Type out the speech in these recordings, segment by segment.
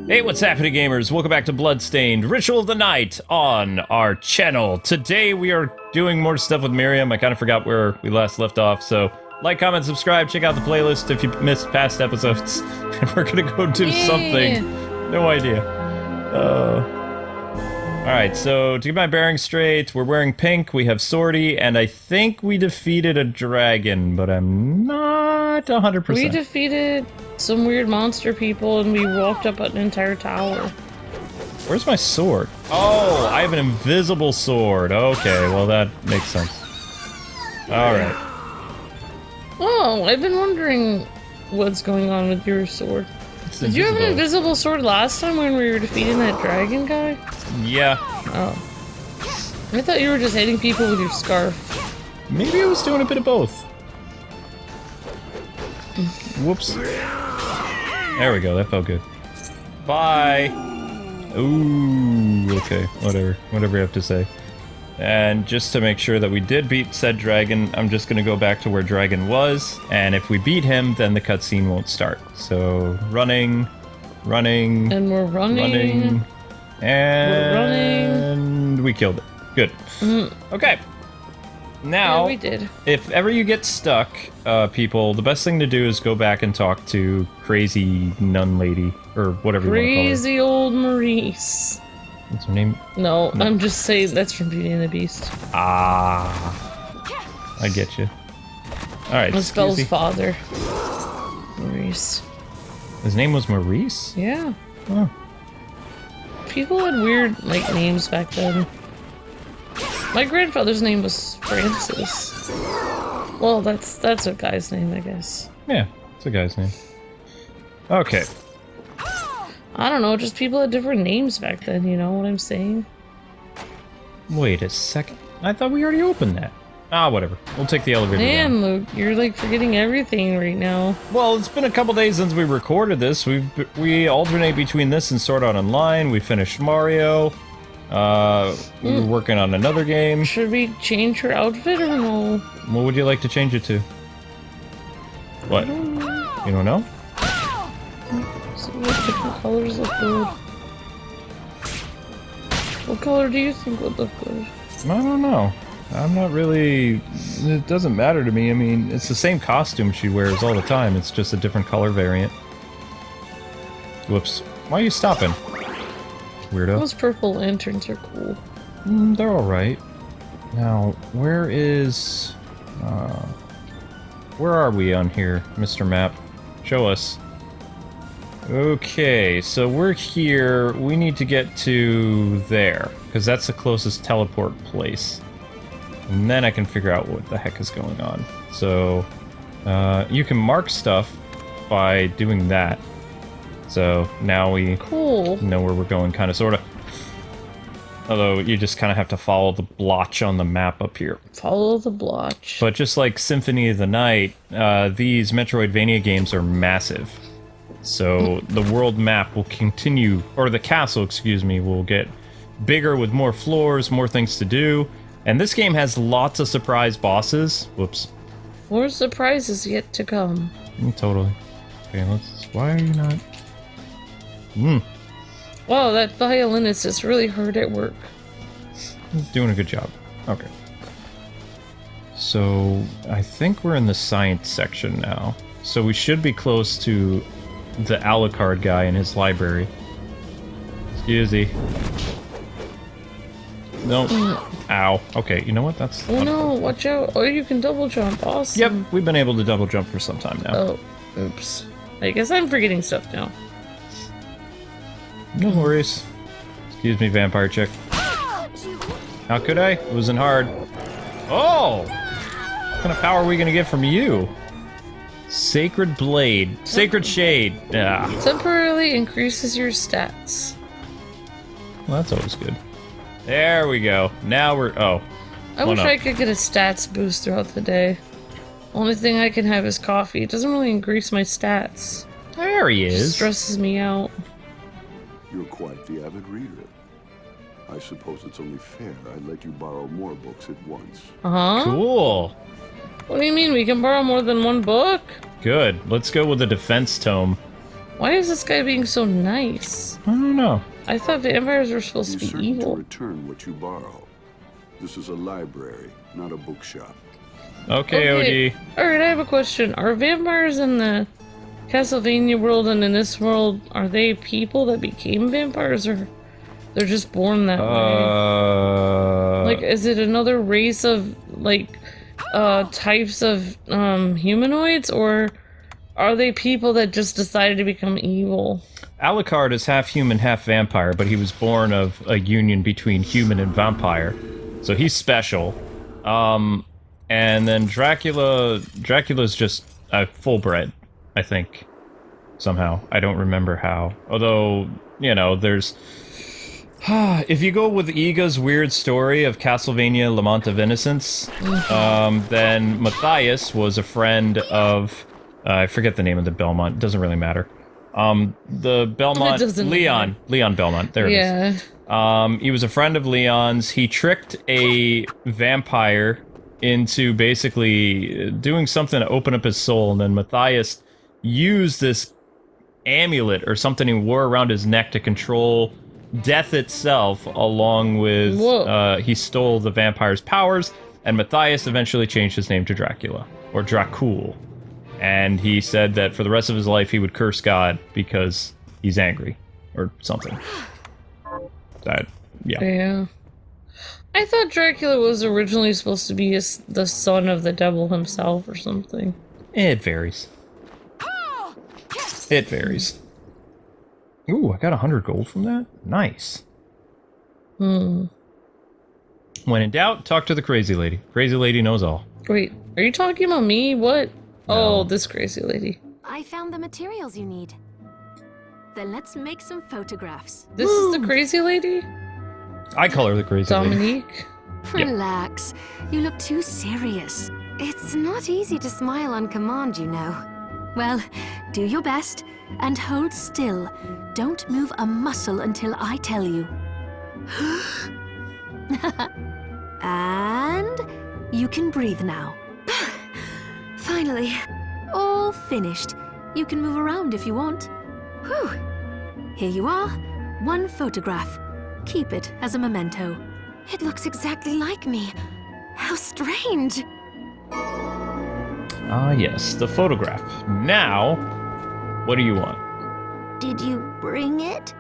Hey, what's happening, gamers? Welcome back to Bloodstained, Ritual of the Night on our channel. Today we are doing more stuff with Miriam. I kind of forgot where we last left off, so like, comment, subscribe, check out the playlist if you missed past episodes. And we're gonna go do something. No idea. Alright, so to get my bearings straight, we're wearing pink, we have Swordy, and I think we defeated a dragon, but I'm not 100%. We defeated some weird monster people and we walked up an entire tower. Where's my sword? Oh, I have an invisible sword. Okay, well that makes sense. Alright. Oh, I've been wondering what's going on with your sword. Did you have an invisible sword last time when we were defeating that dragon guy? Yeah. Oh. I thought you were just hitting people with your scarf. Maybe I was doing a bit of both. Whoops. There we go, that felt good. Bye! Ooh, okay, whatever you have to say. And just to make sure that we did beat said dragon, I'm just gonna go back to where dragon was, and if we beat him, then the cutscene won't start. So, running, and we're running, and we killed it. Good. Okay. Now, yeah, we did. If ever you get stuck, people, the best thing to do is go back and talk to crazy nun lady, or whatever you want to call her. Crazy old Maurice. What's her name? No, I'm just saying that's from Beauty and the Beast. Ah, I get you. Alright, That's Belle's father. Maurice. His name was Maurice? Yeah. Oh. People had weird, like, names back then. My grandfather's name was Francis. Well, that's a guy's name, I guess. Yeah, it's a guy's name. Okay. I don't know, just people had different names back then, you know what I'm saying? Wait a second. I thought we already opened that. Ah, whatever. We'll take the elevator Man, down. Luke, you're like forgetting everything right now. Well, it's been a couple days since we recorded this. We alternate between this and Sword Art Online. We finished Mario. We were working on another game. Should we change her outfit or no? What would you like to change it to? What? You don't know? See what different colors look good. What color do you think would look good? I don't know. I'm not really... It doesn't matter to me. I mean, it's the same costume she wears all the time. It's just a different color variant. Whoops. Why are you stopping? Weirdo. Those purple lanterns are cool. They're alright. Now, where is... where are we on here, Mr. Map? Show us. Okay, so we're here. We need to get to there, because that's the closest teleport place. And then I can figure out what the heck is going on. So, you can mark stuff by doing that. So, now we know where we're going, kind of, sort of. Although, you just kind of have to follow the blotch on the map up here. Follow the blotch. But just like Symphony of the Night, these Metroidvania games are massive. So, the world map will continue, or the castle, excuse me, will get bigger with more floors, more things to do. And this game has lots of surprise bosses. Whoops. More surprises yet to come. Totally. Okay, let's... Why are you not... Wow, that violinist is really hard at work. Doing a good job. Okay. So, I think we're in the science section now. So we should be close to the Alucard guy in his library. Excuse me. No. Ow. Okay, you know what? That's... Oh no, watch out. Oh, you can double jump. Awesome. Yep, we've been able to double jump for some time now. Oh, oops. I guess I'm forgetting stuff now. No worries. Excuse me, vampire chick. How could I? It wasn't hard. Oh! What kind of power are we gonna get from you? Sacred Blade. Sacred Shade. Ah. Temporarily increases your stats. Well, that's always good. There we go. Now we're... Oh. I wish I could get a stats boost throughout the day. Only thing I can have is coffee. It doesn't really increase my stats. There he is. It stresses me out. You're quite the avid reader. I suppose it's only fair I'd let you borrow more books at once. Uh-huh. Cool. What do you mean? We can borrow more than one book? Good. Let's go with the defense tome. Why is this guy being so nice? I don't know. I thought vampires were supposed Be to be certain evil. to return what you borrow. This is a library, not a bookshop. Okay, OD. Alright, I have a question. Are vampires in the Castlevania world and in this world, are they people that became vampires, or they're just born that way? Like, is it another race of, like, types of humanoids, or are they people that just decided to become evil? Alucard is half human, half vampire, but he was born of a union between human and vampire, so he's special. And then Dracula's just full-bred, I think, somehow. I don't remember how. Although, you know, there's... if you go with Iga's weird story of Castlevania Lament of Innocence, then Matthias was a friend of... I forget the name of the Belmont. It doesn't really matter. The Belmont... Leon. Leon Belmont. There it is. He was a friend of Leon's. He tricked a vampire into basically doing something to open up his soul, and then Matthias used this amulet or something he wore around his neck to control death itself, along with... he stole the vampire's powers, and Matthias eventually changed his name to Dracula, or Dracul. And he said that for the rest of his life he would curse God because he's angry, or something. Yeah. I thought Dracula was originally supposed to be the son of the devil himself or something. It varies. It varies. Ooh, I got 100 gold from that? Nice. When in doubt, talk to the crazy lady. Crazy lady knows all. Wait, are you talking about me? What? No. Oh, this crazy lady. I found the materials you need. Then let's make some photographs. This is the crazy lady? I call her the crazy lady. Dominique? Relax. You look too serious. It's not easy to smile on command, you know. Well, do your best and hold still. Don't move a muscle until I tell you. And you can breathe now. Finally, all finished. You can move around if you want. Whew. Here you are, one photograph. Keep it as a memento. It looks exactly like me. How strange. Ah, yes, the photograph. Now, what do you want? Did you bring it?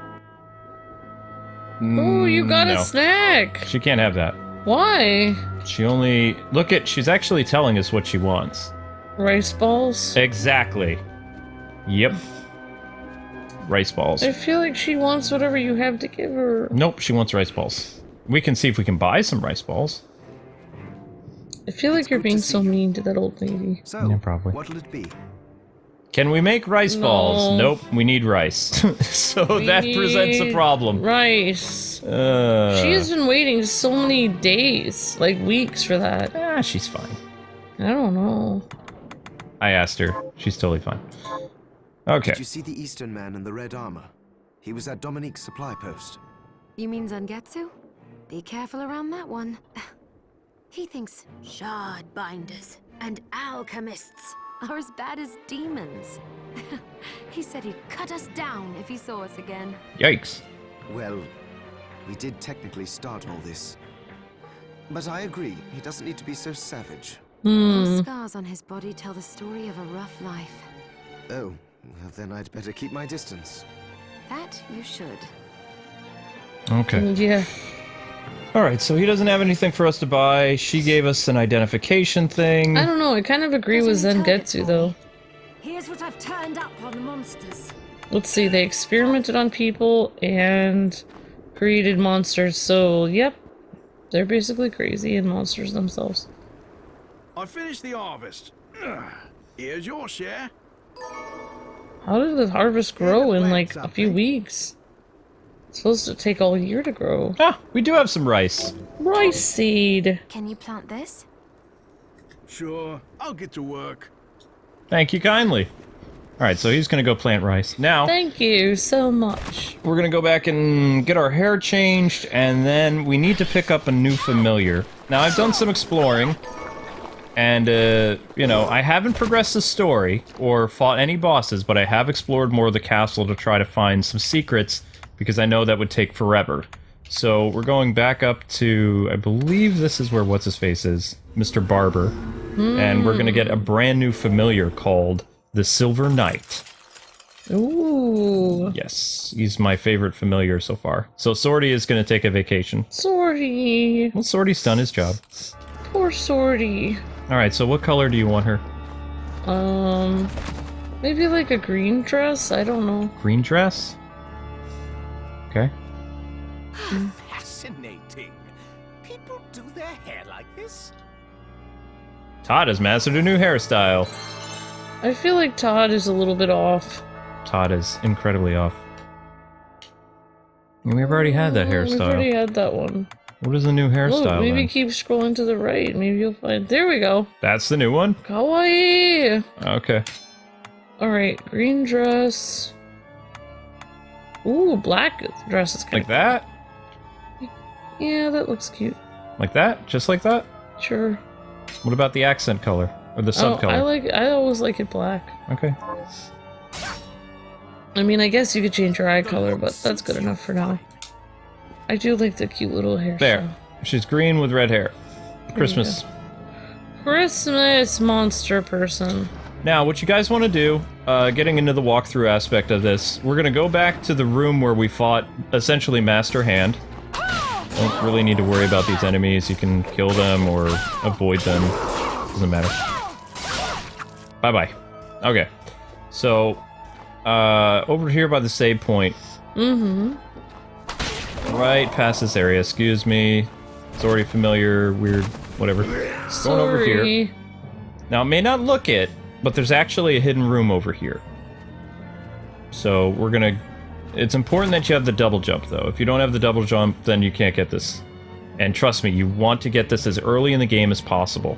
Oh, you got no. a snack. She can't have that. Why? She only... Look at... She's actually telling us what she wants. Rice balls? Exactly. Yep. Rice balls. I feel like she wants whatever you have to give her. Nope, she wants rice balls. We can see if we can buy some rice balls. I feel like you're being so mean to that old lady. So, Yeah, probably. what'll it be? Can we make rice balls? Nope, we need rice. So that presents a problem. Rice. She has been waiting so many days, like weeks for that. She's fine. I don't know. I asked her. She's totally fine. Okay. Did you see the Eastern man in the red armor? He was at Dominique's supply post. You mean Zangetsu? Be careful around that one. He thinks shard binders and alchemists are as bad as demons. He said he'd cut us down if he saw us again. Yikes. Well, we did technically start all this. But I agree, he doesn't need to be so savage. Those scars on his body tell the story of a rough life. Oh, well, then I'd better keep my distance. That you should. Okay. Yeah. Alright, so he doesn't have anything for us to buy. She gave us an identification thing. I don't know, I kind of agree with Zangetsu though. Here's what I've turned up on the monsters. Let's see, they experimented on people and created monsters, so yep. They're basically crazy and monsters themselves. I finished the harvest. Here's your share. How did the harvest grow in like a few weeks? It's supposed to take all year to grow. Ah, we do have some rice. Rice seed. Can you plant this? Sure, I'll get to work. Thank you kindly. Alright, so he's gonna go plant rice. Now, Thank you so much. we're gonna go back and get our hair changed, and then we need to pick up a new familiar. Now, I've done some exploring, And, you know, I haven't progressed the story or fought any bosses, but I have explored more of the castle to try to find some secrets, because I know that would take forever. So we're going back up to, I believe this is where What's-His-Face is, Mr. Barber. And we're gonna get a brand new familiar called the Silver Knight. Ooh. Yes, he's my favorite familiar so far. So Sorty is gonna take a vacation. Sorty. Well, Sorty's done his job. Poor Sorty. Alright, so what color do you want her? Maybe like a green dress? I don't know. Green dress? Okay. Fascinating. People do their hair like this? Todd has mastered a new hairstyle. I feel like Todd is a little bit off. Todd is incredibly off. We've already had that We've hairstyle. already had that one. What is the new hairstyle Look, maybe then? keep scrolling to the right. Maybe you'll find... There we go. That's the new one? Kawaii! Okay. Alright, green dress. Ooh, black dress is kind Like that? Yeah, that looks cute. Like that? Just like that? Sure. What about the accent color? Or the Oh, subcolor? I always like it black. Okay. I mean, I guess you could change your eye color, but that's good enough for now. I do like the cute little hairstyle. There. She's green with red hair. Christmas. Christmas monster person. Now, what you guys want to do, getting into the walkthrough aspect of this, we're going to go back to the room where we fought, essentially, Master Hand. Don't really need to worry about these enemies. You can kill them or avoid them. Doesn't matter. Bye-bye. Okay. So, over here by the save point. Mm-hmm. Right past this area. Excuse me. It's already familiar, weird, whatever. Going over here. Now, it may not look it, but there's actually a hidden room over here. So, we're gonna... It's important that you have the double jump, though. If you don't have the double jump, then you can't get this. And trust me, you want to get this as early in the game as possible.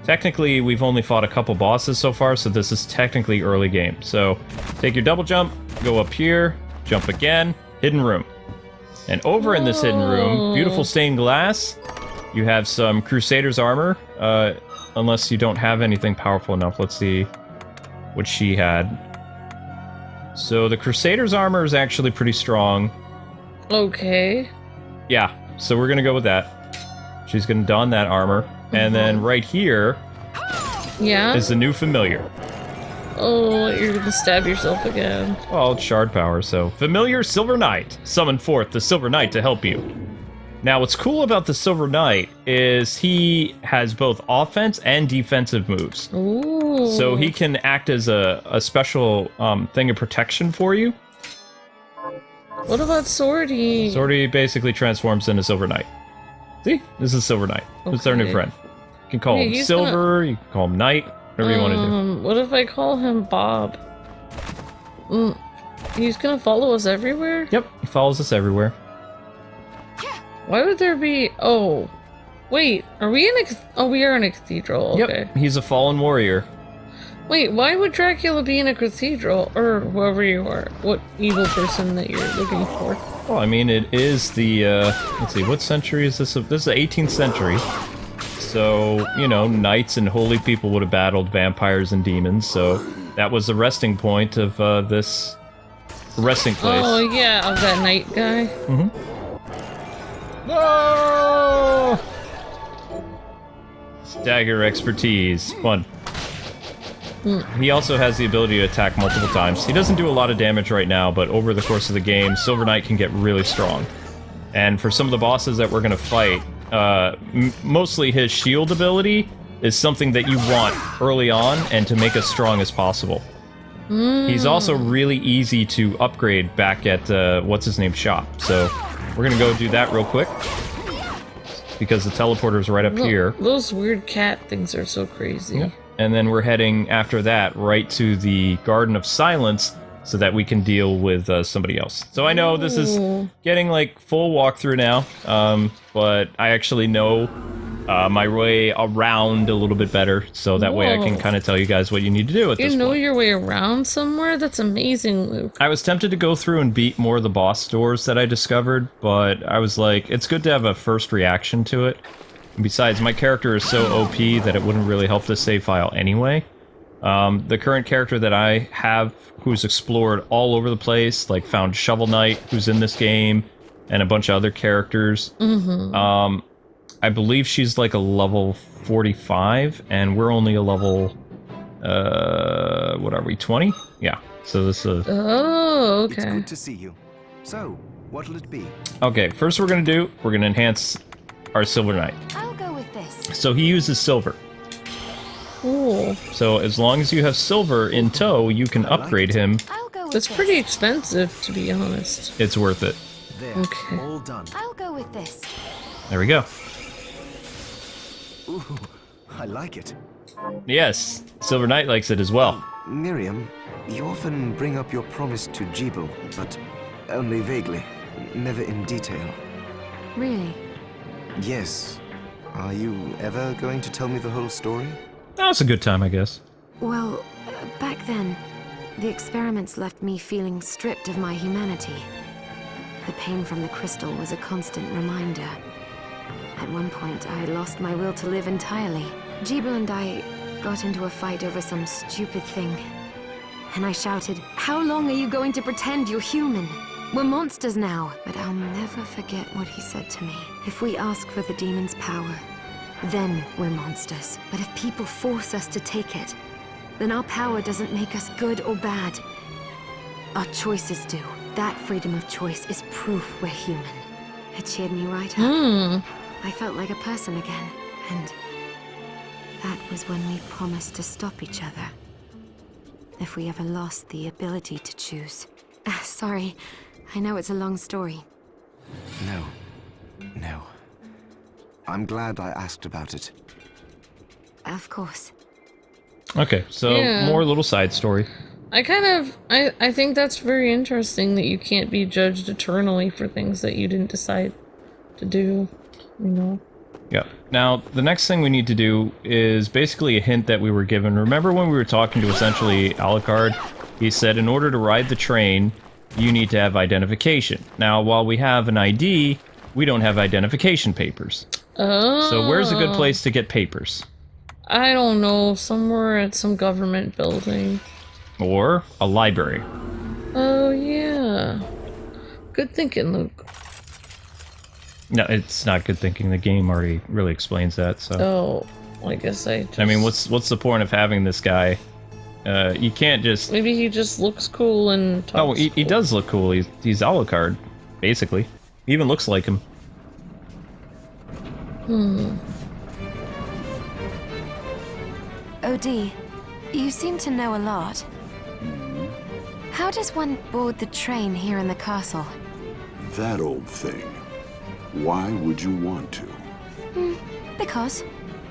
Technically, we've only fought a couple bosses so far, so this is technically early game. So, take your double jump, go up here, jump again, hidden room. And over in this hidden room, beautiful stained glass, you have some Crusader's armor, unless you don't have anything powerful enough. Let's see what she had. So the Crusader's armor is actually pretty strong. Okay. Yeah, so we're gonna go with that. She's gonna don that armor. And then right here is the new familiar. Oh, you're gonna stab yourself again. Well, it's shard power, so... Familiar Silver Knight. Summon forth the Silver Knight to help you. Now, what's cool about the Silver Knight is he has both offense and defensive moves. Ooh. So he can act as a special thing of protection for you. What about Sorty? Sorty basically transforms into Silver Knight. See? This is Silver Knight. It's our new friend. You can call him Silver, you can call him Knight, whatever you want to do. What if I call him Bob? He's gonna follow us everywhere? Yep, he follows us everywhere. Why would there be... Oh. Wait, are we in a... Oh, we are in a cathedral, okay. Yep, he's a fallen warrior. Wait, why would Dracula be in a cathedral? Or whoever you are. What evil person that you're looking for? Well, I mean, it is the, let's see, what century is this? This is the 18th century. So, you know, knights and holy people would have battled vampires and demons, so that was the resting point of, this resting place. Oh, yeah, of that knight guy. Mm-hmm. No! Dagger expertise. Fun. He also has the ability to attack multiple times. He doesn't do a lot of damage right now, but over the course of the game, Silver Knight can get really strong. And for some of the bosses that we're going to fight, mostly his shield ability is something that you want early on and to make as strong as possible. He's also really easy to upgrade back at, what's-his-name shop. So we're going to go do that real quick, because the teleporter's right up here. Those weird cat things are so crazy. Yeah. And then we're heading, after that, right to the Garden of Silence, so that we can deal with somebody else. So I know this is getting, like, full walkthrough now, but I actually know my way around a little bit better, so that way I can kind of tell you guys what you need to do at this point. You know your way around somewhere? That's amazing, Luke. I was tempted to go through and beat more of the boss doors that I discovered, but I was like, it's good to have a first reaction to it. And besides, my character is so OP that it wouldn't really help this save file anyway. The current character that I have, who's explored all over the place, like found Shovel Knight, who's in this game, and a bunch of other characters. I believe she's like a level 45, and we're only a level, what are we, 20? Yeah, so this is... Oh, It's okay. good to see you. So, what'll it be? Okay, first we're gonna enhance our Silver Knight. I'll go with this. So he uses silver. Cool. So as long as you have silver in tow, you can upgrade him. I'll go with That's this. pretty expensive, to be honest. It's worth it. There, Okay. all done. I'll go with this. There we go. Ooh, I like it. Yes, Silver Knight likes it as well. Miriam, you often bring up your promise to Gabel, but only vaguely, never in detail. Really? Yes. Are you ever going to tell me the whole story? That was a good time, I guess. Well, back then, the experiments left me feeling stripped of my humanity. The pain from the crystal was a constant reminder. At one point, I had lost my will to live entirely. Gabel and I got into a fight over some stupid thing. And I shouted, "How long are you going to pretend you're human? We're monsters now." But I'll never forget what he said to me. If we ask for the demon's power, then we're monsters. But if people force us to take it, then our power doesn't make us good or bad. Our choices do. That freedom of choice is proof we're human. It cheered me right up. I felt like a person again, and that was when we promised to stop each other. If we ever lost the ability to choose. Sorry, I know it's a long story. No. No. I'm glad I asked about it. Of course. Okay, so Yeah. more little side story. I think that's very interesting that you can't be judged eternally for things that you didn't decide to do, you know? Yeah. Now, the next thing we need to do is basically a hint that we were given. Remember when we were talking to essentially Alucard? He said in order to ride the train, you need to have identification. Now, while we have an ID, we don't have identification papers. Oh. So where's a good place to get papers? I don't know, somewhere at some government building. Or a library. Oh, yeah. Good thinking, Luke. No, it's not good thinking. The game already really explains that, so... Oh, I guess I just... I mean, what's the point of having this guy? You can't just... Maybe he just looks cool and talks Oh, he cool. does look cool. He's Alucard, basically. He even looks like him. OD, you seem to know a lot. How does one board the train here in the castle? That old thing. Why would you want to? Because?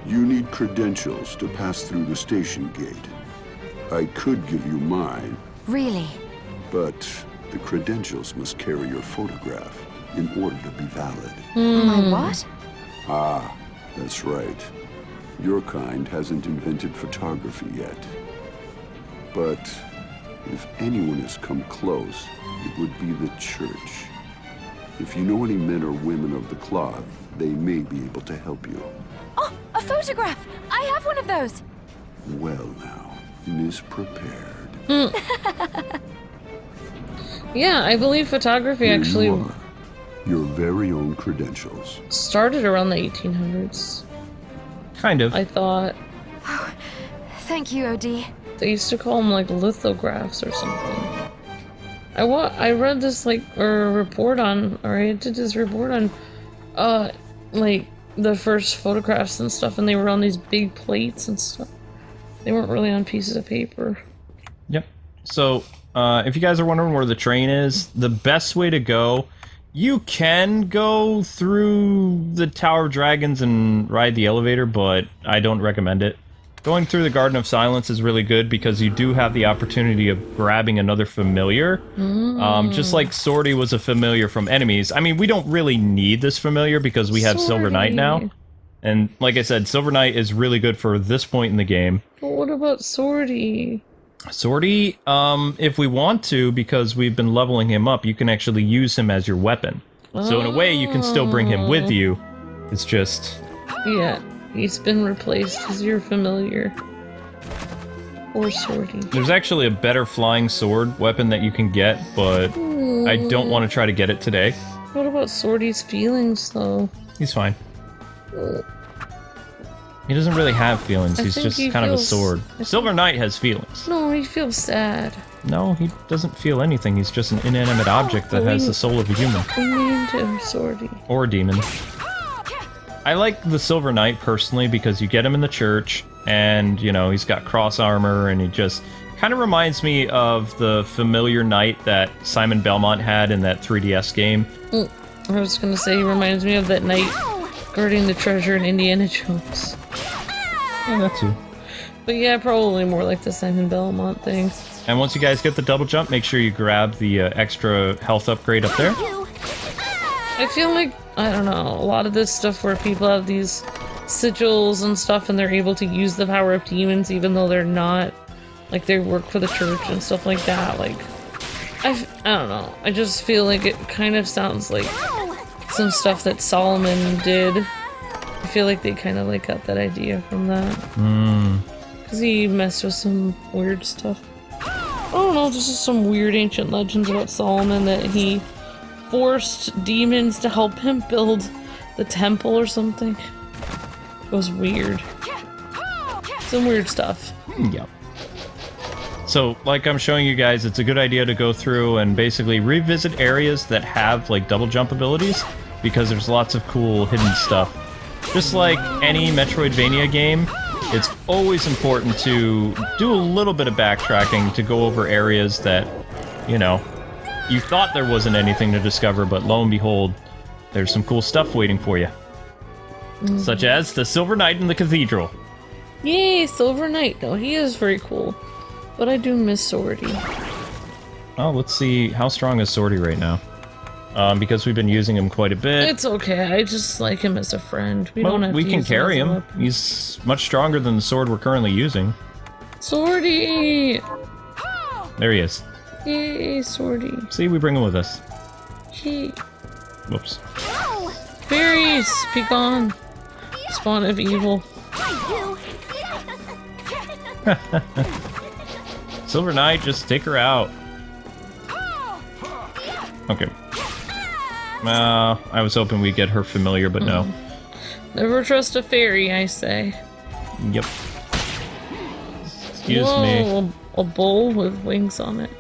You need credentials to pass through the station gate. I could give you mine, Really? but the credentials must carry your photograph in order to be valid. My what? Ah, that's right. Your kind hasn't invented photography yet. But if anyone has come close, it would be the church. If you know any men or women of the cloth, they may be able to help you. Oh, a photograph! I have one of those! Well now, misprepared. Yeah, I believe photography Here actually you are, your very own credentials. started around the 1800s. Kind of. I thought Thank you, OD. they used to call them like lithographs or something. I read this like report on, or I did this report on, like the first photographs and stuff, and they were on these big plates and stuff. They weren't really on pieces of paper. Yep. So, if you guys are wondering where the train is, the best way to go, you can go through the Tower of Dragons and ride the elevator, but I don't recommend it. Going through the Garden of Silence is really good because you do have the opportunity of grabbing another familiar. Just like Sorty was a familiar from enemies. I mean, we don't really need this familiar because we have Silver Knight now. Sorty. And like I said, Silver Knight is really good for this point in the game. But what about Sorty? Sorty, if we want to, because we've been leveling him up, you can actually use him as your weapon. So in a way, you can still bring him with you. It's just... Yeah, he's been replaced as your familiar. Or swordy. There's actually a better flying sword weapon that you can get, but I don't want to try to get it today. What about Swordy's feelings, though? He's fine. He doesn't really have feelings. He's just kind of a sword. Silver Knight has feelings. No, he feels sad. No, he doesn't feel anything. He's just an inanimate object that has the soul of a human. We named him Swordy. Or a demon. I like the Silver Knight personally because you get him in the church, and, you know, he's got cross armor, and he just kind of reminds me of the familiar knight that Simon Belmont had in that 3DS game. I was gonna say he reminds me of that knight guarding the treasure in Indiana Jones. Yeah, that too. But yeah, probably more like the Simon Belmont thing. And once you guys get the double jump, make sure you grab the extra health upgrade up there. I feel like, I don't know, a lot of this stuff where people have these sigils and stuff and they're able to use the power of demons even though they're not, like, they work for the church and stuff like that, like, I don't know, I just feel like it kind of sounds like some stuff that Solomon did. I feel like they kind of, like, got that idea from that. Because he messed with some weird stuff. I don't know, just some weird ancient legends about Solomon that he forced demons to help him build the temple or something. It was weird. Some weird stuff. Yep. So, like I'm showing you guys, it's a good idea to go through and basically revisit areas that have, like, double jump abilities, because there's lots of cool hidden stuff. Just like any Metroidvania game, it's always important to do a little bit of backtracking to go over areas that, you know, you thought there wasn't anything to discover, but lo and behold, there's some cool stuff waiting for you. Such as the Silver Knight in the Cathedral. Yay, Silver Knight. No, he is very cool. But I do miss Swordy. Oh, let's see, how strong is Swordy right now? Because we've been using him quite a bit. It's okay, I just like him as a friend. We don't have we to can use carry as a him. weapon. He's much stronger than the sword we're currently using. Swordy! There he is. Yay, Swordy. See, we bring him with us. Yay. Whoops. Fairies, be gone. Spawn of evil. Silver Knight, just take her out. Okay. I was hoping we'd get her familiar, but no. Never trust a fairy, I say. Yep. Excuse me. A bull with wings on it.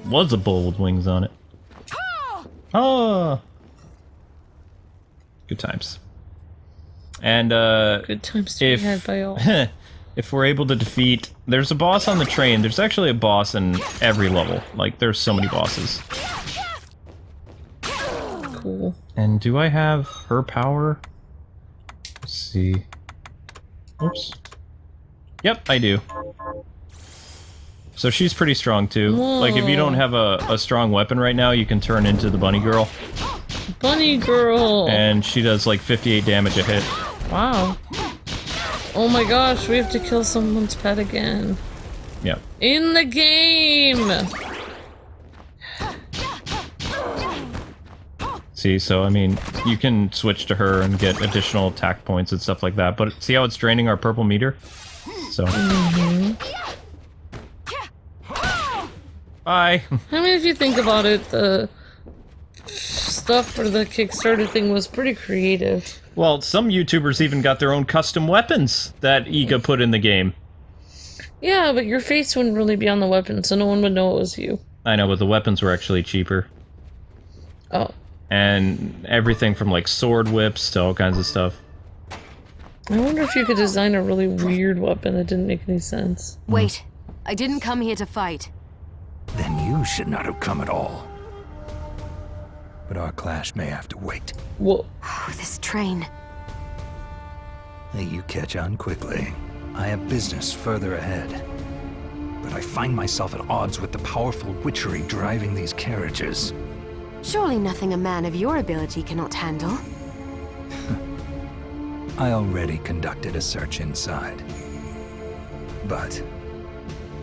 Was a bull with wings on it. Oh! Good times. And, Good times to be had by all. if we're able to defeat... There's a boss on the train. There's actually a boss in every level. Like, there's so many bosses. Cool. And do I have her power? Let's see. Oops. Yep, I do. So she's pretty strong, too. Whoa. Like, if you don't have a strong weapon right now, you can turn into the bunny girl. Bunny girl! And she does, like, 58 damage a hit. Wow. Oh my gosh, we have to kill someone's pet again. Yep. In the game! See, so, I mean, you can switch to her and get additional attack points and stuff like that, but see how it's draining our purple meter? So. Bye! I mean, if you think about it, the stuff for the Kickstarter thing was pretty creative. Well, some YouTubers even got their own custom weapons that Iga put in the game. Yeah, but your face wouldn't really be on the weapon, so no one would know it was you. I know, but the weapons were actually cheaper. Oh. And everything from, like, sword whips to all kinds of stuff. I wonder if you could design a really weird weapon that didn't make any sense. Wait, I didn't come here to fight. Then you should not have come at all. But our clash may have to wait. Whoa. This train. Hey, you catch on quickly. I have business further ahead. But I find myself at odds with the powerful witchery driving these carriages. Surely nothing a man of your ability cannot handle. I already conducted a search inside. But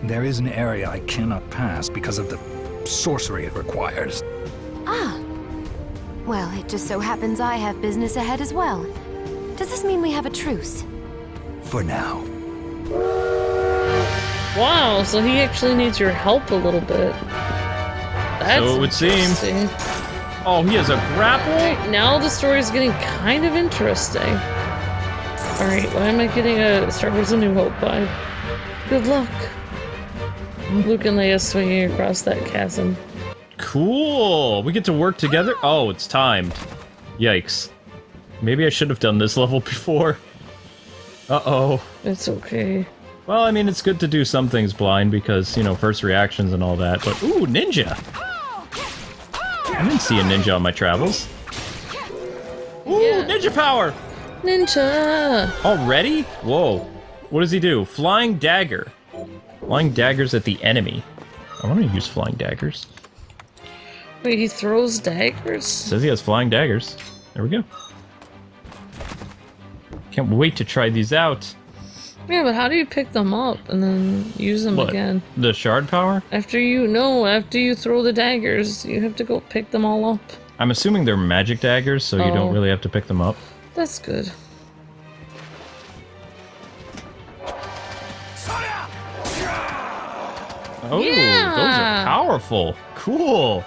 there is an area I cannot pass because of the sorcery it requires. Ah. Well, it just so happens I have business ahead as well. Does Does this mean we have a truce? For now. Wow, so he actually needs your help a little bit. That's So it would seem. interesting. Oh, he has a grapple? Alright, now the story's getting kind of interesting. Alright, why am I getting a Star Wars A New Hope vibe? Good luck. Luke and Leia swinging across that chasm. Cool! We get to work together? Oh, it's timed. Yikes. Maybe I should have done this level before. Uh-oh. It's okay. Well, I mean, it's good to do some things blind because, you know, first reactions and all that, but ooh, ninja! I didn't see a ninja on my travels. Ooh, Yeah. ninja power! Ninja! Already? Whoa. What does he do? Flying dagger. Flying daggers at the enemy. I want to use flying daggers. Wait, he throws daggers? Says he has flying daggers. There we go. Can't wait to try these out. Yeah, but how do you pick them up and then use them What? again? The shard power? After you throw the daggers, you have to go pick them all up. I'm assuming they're magic daggers, so you don't Oh. really have to pick them up. That's good. Oh, those Yeah. are powerful. Cool.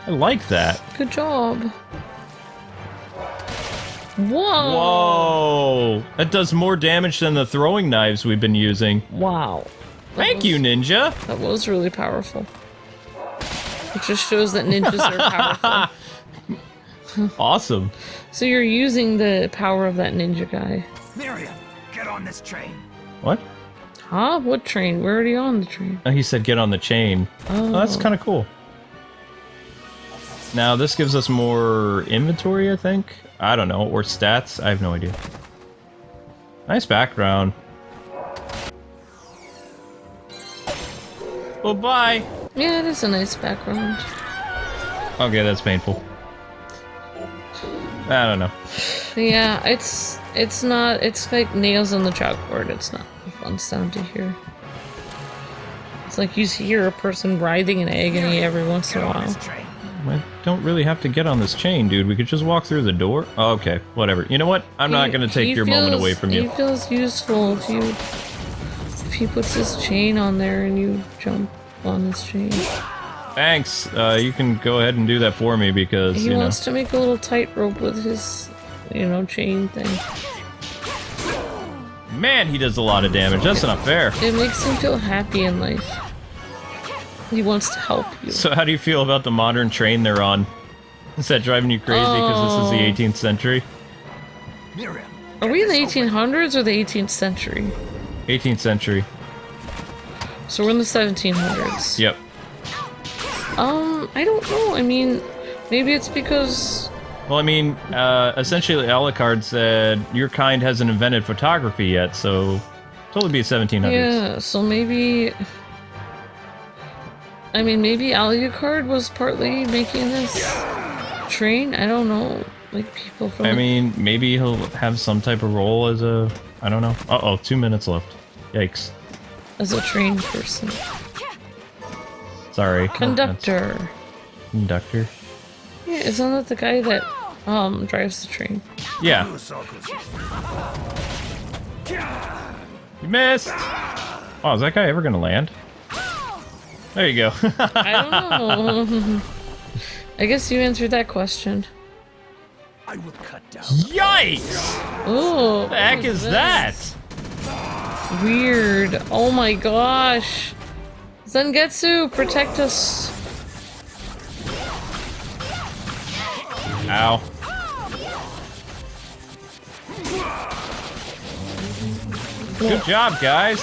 I like that. Good job. Whoa! Whoa! That does more damage than the throwing knives we've been using. Wow. Thank you, ninja! That was really powerful. It just shows that ninjas are powerful. Awesome. So you're using the power of that ninja guy. Miriam, get on this train. What? Huh? What train? We're already on the train. He said get on the chain. Oh. That's kind of cool. Now, this gives us more inventory, I think? I don't know, or stats? I have no idea. Nice background. Well, bye! Yeah, it is a nice background. Okay, that's painful. I don't know. Yeah, it's like nails on the chalkboard. It's not a fun sound to hear. It's like you hear a person writhing in agony every once in a while. I don't really have to get on this chain, dude. We could just walk through the door. Oh, okay, whatever. You know what? I'm not gonna take your moment away from He you. feels useful if he puts his chain on there and you jump on his chain. Thanks. You can go ahead and do that for me because, He you know. wants to make a little tightrope with his, chain thing. Man, he does a lot of damage. That's not fair. It makes him feel happy in life. He wants to help you. So how do you feel about the modern train they're on? Is that driving you crazy because this is the 18th century? Miriam. Are we in the 1800s or the 18th century? 18th century. So we're in the 1700s. Yep. I don't know. I mean, maybe it's because... Well, I mean, essentially Alucard said, your kind hasn't invented photography yet, so totally be 1700s. Yeah, so maybe... I mean, maybe Alucard was partly making this train? I don't know. Like, people from... I mean, maybe he'll have some type of role as a... I don't know. Uh-oh, 2 minutes left. Yikes. As a train person. Sorry. Conductor. Conductor? Yeah, isn't that the guy that, drives the train? Yeah. You missed! Oh, is that guy ever gonna land? There you go. I don't know. I guess you answered that question. I will cut down. Yikes! Oh, What the heck is that? Weird. Oh my gosh. Zangetsu, protect us. Ow. Good job, guys.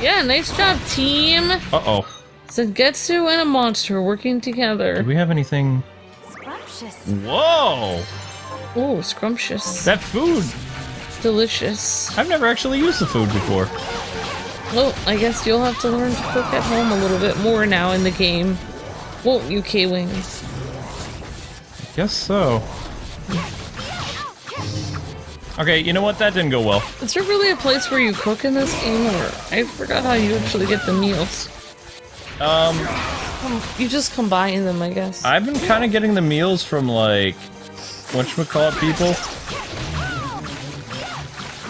Yeah, nice job, team. Uh-oh. Zangetsu and a monster working together. Do we have anything? Scrumptious. Whoa! Oh, scrumptious. That food! Delicious. I've never actually used the food before. Well, I guess you'll have to learn to cook at home a little bit more now in the game. Won't you, K-Wings? Guess so. Okay, you know what? That didn't go well. Is there really a place where you cook in this game, or I forgot how you actually get the meals? You just combine them, I guess. I've been kind of getting the meals from, like, whatchamacallit people.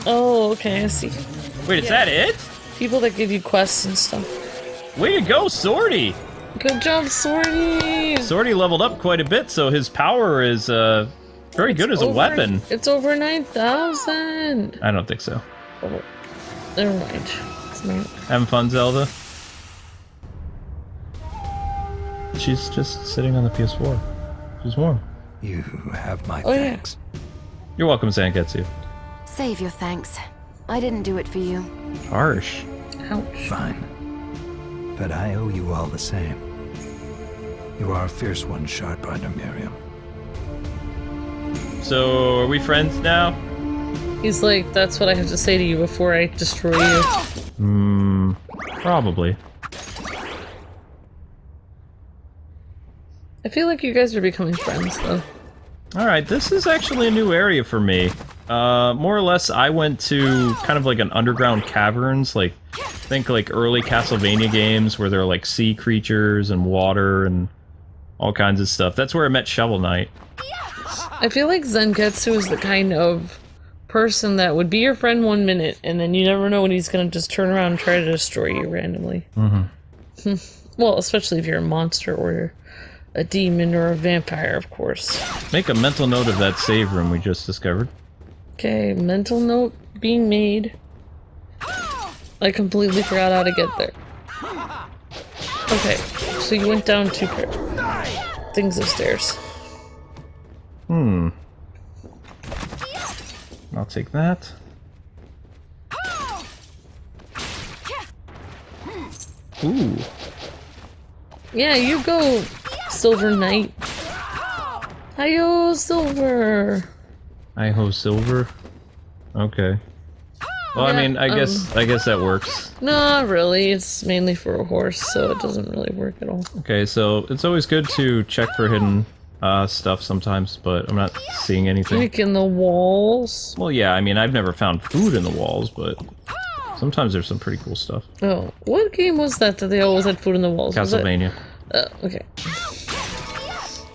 Oh, okay, I see. Wait, is that it? People that give you quests and stuff. Way to go, Swordy! Good job, Swordy! Swordy leveled up quite a bit, so his power is very good as a weapon. It's over 9,000! I don't think so. Oh, never mind. It's not. Having fun, Zelda? She's just sitting on the PS4. She's warm. You have my thanks. Yeah. You're welcome, Zangetsu. Save your thanks. I didn't do it for you. Harsh. Ouch. Fine. But I owe you all the same. You are a fierce one, shard partner Miriam. So, are we friends now? He's like, that's what I have to say to you before I destroy you. Probably. I feel like you guys are becoming friends, though. Alright, this is actually a new area for me. More or less, I went to kind of like an underground caverns, like, think like early Castlevania games where there are like sea creatures and water and all kinds of stuff. That's where I met Shovel Knight. I feel like Zangetsu is the kind of person that would be your friend 1 minute, and then you never know when he's gonna just turn around and try to destroy you randomly. Well, especially if you're a monster or a demon or a vampire, of course. Make a mental note of that save room we just discovered. Okay, mental note being made. I completely forgot how to get there. Okay, so you went down 2 things of stairs. I'll take that. Ooh. Yeah, you go, Silver Knight. Hi-yo, Silver. Hi-ho, Silver. Okay. Well, I mean, I guess that works. No, not really. It's mainly for a horse, so it doesn't really work at all. Okay, so it's always good to check for hidden stuff sometimes, but I'm not seeing anything. Like in the walls? Well, yeah, I mean, I've never found food in the walls, but sometimes there's some pretty cool stuff. Oh, what game was that they always had food in the walls? Castlevania. Okay.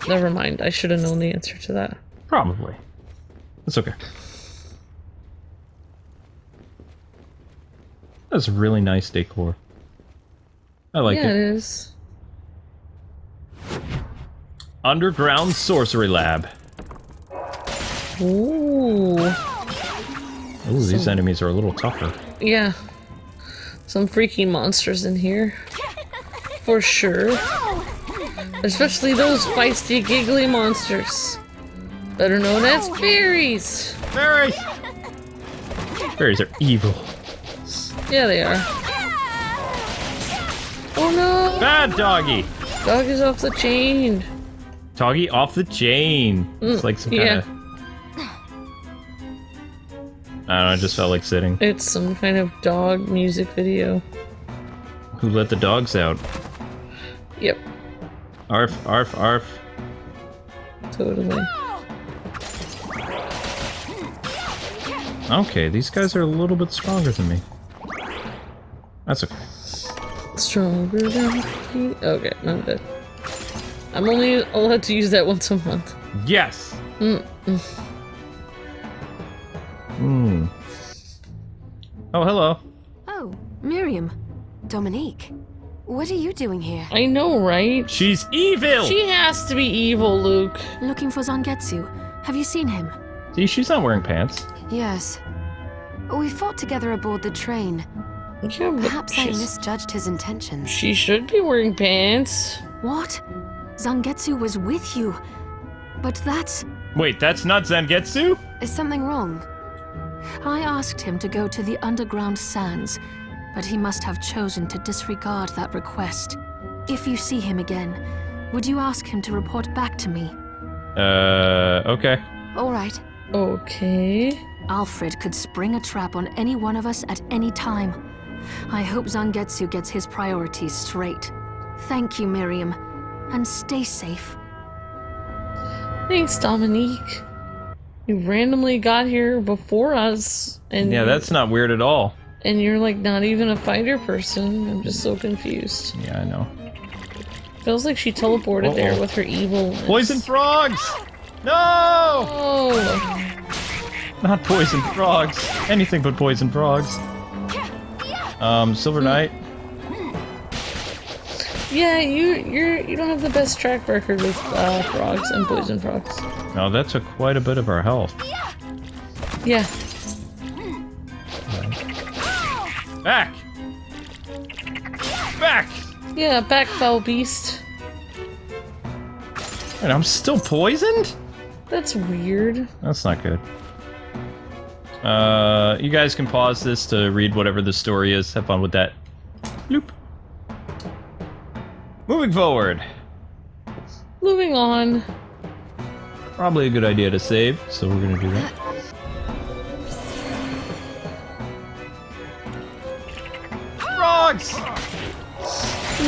Never mind, I should have known the answer to that. Probably. It's okay. That's really nice decor. I like it. Yeah, it is. Underground Sorcery Lab. Ooh. Ooh, these enemies are a little tougher. Yeah. Some freaky monsters in here. For sure. Especially those feisty, giggly monsters. Better known as fairies. Fairies! Fairies are evil. Yeah, they are. Oh no! Bad doggy! Dog is off the chain. Doggy off the chain. It's like some kind of... I don't know, I just felt like sitting. It's some kind of dog music video. Who let the dogs out? Yep. Arf, arf, arf. Totally. Okay, these guys are a little bit stronger than me. That's okay. Stronger than me? Okay, I'm good. I'm only allowed to use that once a month. Yes! Oh, hello. Oh, Miriam. Dominique. What are you doing here? I know, right? She's evil! She has to be evil, Luke. Looking for Zangetsu. Have you seen him? See, she's not wearing pants. Yes. We fought together aboard the train. Yeah, but Perhaps I misjudged his intentions. she should be wearing pants. What? Zangetsu was with you. But that's... Wait, that's not Zangetsu? Is something wrong? I asked him to go to the underground sands, but he must have chosen to disregard that request. If you see him again, would you ask him to report back to me? Okay. All right. Okay. Alfred could spring a trap on any one of us at any time. I hope Zangetsu gets his priorities straight. Thank you, Miriam. And stay safe. Thanks, Dominique. You randomly got here before us, and Yeah, that's not weird at all. and you're like not even a fighter person. I'm just so confused. Yeah, I know. Feels like she teleported there with her evil. Poison frogs! No! Oh. Not poison frogs. Anything but poison frogs. Silver Knight. Yeah, you don't have the best track record with frogs and poison frogs. No, that took quite a bit of our health. Yeah. Back! Back! Yeah, back, foul beast. And I'm still poisoned? That's weird. That's not good. You guys can pause this to read whatever the story is. Have fun with that. Bloop. Moving forward. Moving on. Probably a good idea to save, so we're gonna do that. Frogs!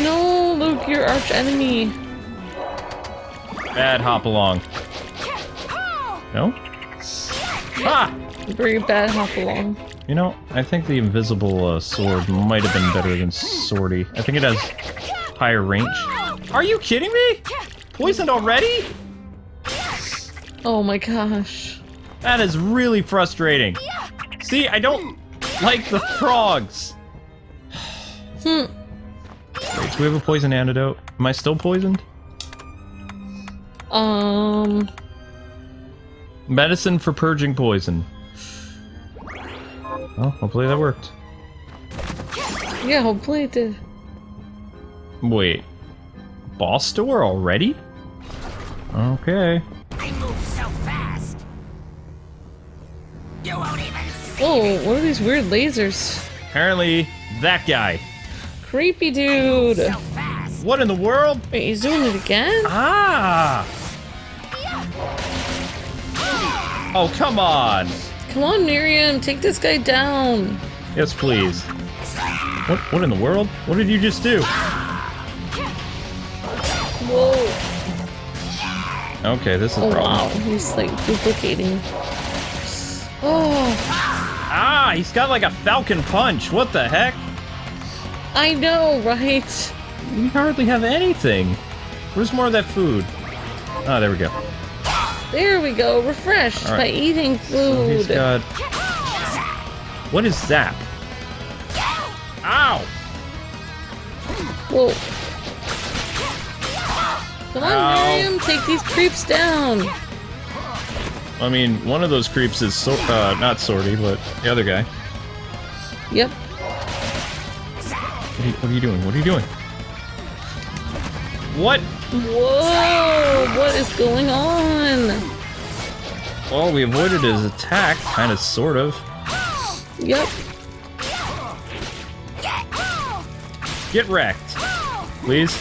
No, Luke, your arch enemy. Bad hop along. No? Ah! Very bad hop along. You know, I think the invisible sword might have been better than Swordy. I think it has higher range. Are you kidding me? Poisoned already? Oh my gosh. That is really frustrating. See, I don't like the frogs. Wait, do we have a poison antidote? Am I still poisoned? Medicine for purging poison. Well, hopefully that worked. Yeah, hopefully it did. Wait. Boss door already? Okay. I move so fast. You won't even see. Oh, what are these weird lasers? Apparently, that guy. Creepy dude. So fast. What in the world? Wait, he's doing it again? Ah! Oh, come on! Come on, Miriam, take this guy down. Yes, please. What in the world? What did you just do? Whoa. Okay, this is a Oh, problem. wow, he's like duplicating. Oh, Ah, he's got like a falcon punch. What the heck? I know, right? We hardly have anything. Where's more of that food? Oh, there we go. There we go, refreshed All right. by eating So he's food. got... What is zap? Ow! Whoa. Come on, Ow. Miriam, take these creeps down. I mean, one of those creeps is not Swordy, but the other guy. Yep. What are you doing? What are you doing? What? Whoa, what is going on? Well, we avoided his attack, kind of, sort of. Yep. Get wrecked, please.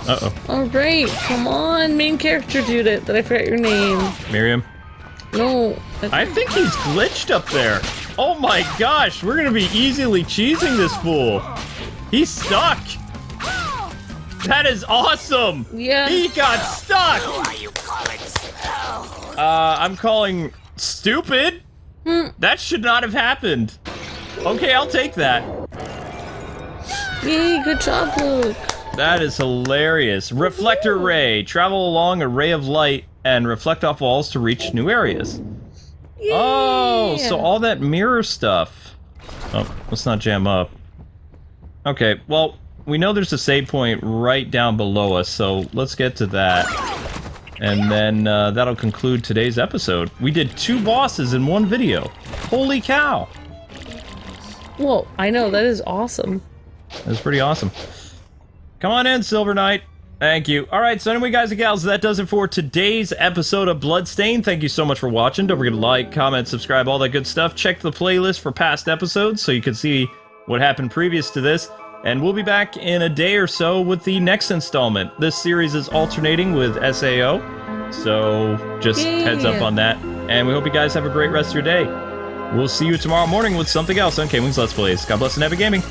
Uh-oh. Alright, come on, main character Judith, that I forgot your name. Miriam. No. I think he's glitched up there. Oh my gosh, we're gonna be easily cheesing this fool. He's stuck. That is awesome. Yeah. He got stuck. Who are you calling slow? I'm calling stupid. That should not have happened. Okay, I'll take that. Yay, good job, Luke. That is hilarious. Reflector ray. Travel along a ray of light and reflect off walls to reach new areas. Yay. Oh, so all that mirror stuff. Oh, let's not jam up. Okay, well, we know there's a save point right down below us, so let's get to that. And then that'll conclude today's episode. We did 2 bosses in one video. Holy cow. Whoa, I know, that is awesome. That was pretty awesome. Come on in, Silver Knight. Thank you. Alright, so anyway, guys and gals, that does it for today's episode of Bloodstained. Thank you so much for watching. Don't forget to like, comment, subscribe, all that good stuff. Check the playlist for past episodes so you can see what happened previous to this. And we'll be back in a day or so with the next installment. This series is alternating with SAO, so just heads up on that. And we hope you guys have a great rest of your day. We'll see you tomorrow morning with something else on KwingsLetsPlays. God bless and happy gaming.